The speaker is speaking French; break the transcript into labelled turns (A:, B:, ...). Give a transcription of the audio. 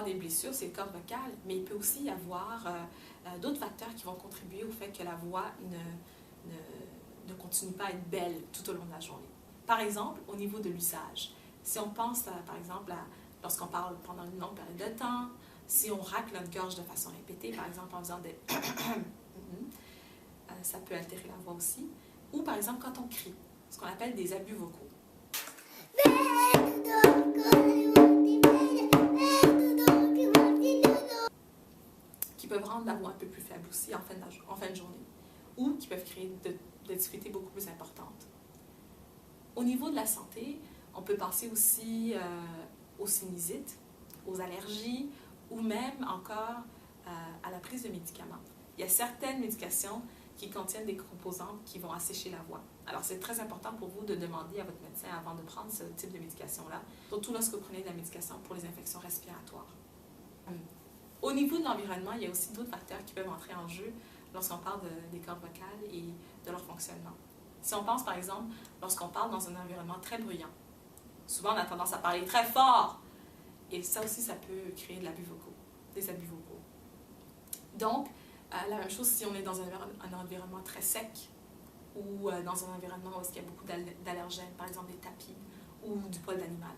A: des blessures, c'est le corps vocal, mais il peut aussi y avoir d'autres facteurs qui vont contribuer au fait que la voix ne continue pas à être belle tout au long de la journée. Par exemple, au niveau de l'usage. Si on pense, par exemple, lorsqu'on parle pendant une longue période de temps, si on racle notre gorge de façon répétée, par exemple en faisant des ça peut altérer la voix aussi. Ou par exemple quand on crie, ce qu'on appelle des abus vocaux. Qui peuvent rendre la voix un peu plus faible aussi en fin de journée. Ou qui peuvent créer des difficultés beaucoup plus importantes. Au niveau de la santé, on peut penser aussi aux sinusites, aux allergies ou même encore à la prise de médicaments. Il y a certaines médications qui contiennent des composantes qui vont assécher la voix. Alors, c'est très important pour vous de demander à votre médecin avant de prendre ce type de médication-là, surtout lorsque vous prenez de la médication pour les infections respiratoires. Au niveau de l'environnement, il y a aussi d'autres facteurs qui peuvent entrer en jeu lorsqu'on parle des cordes vocales et de leur fonctionnement. Si on pense, par exemple, lorsqu'on parle dans un environnement très bruyant, souvent on a tendance à parler très fort, et ça aussi, ça peut créer des abus vocaux. Donc, la même chose si on est dans un environnement très sec ou dans un environnement où il y a beaucoup d'allergènes, par exemple des tapis ou du poil d'animal.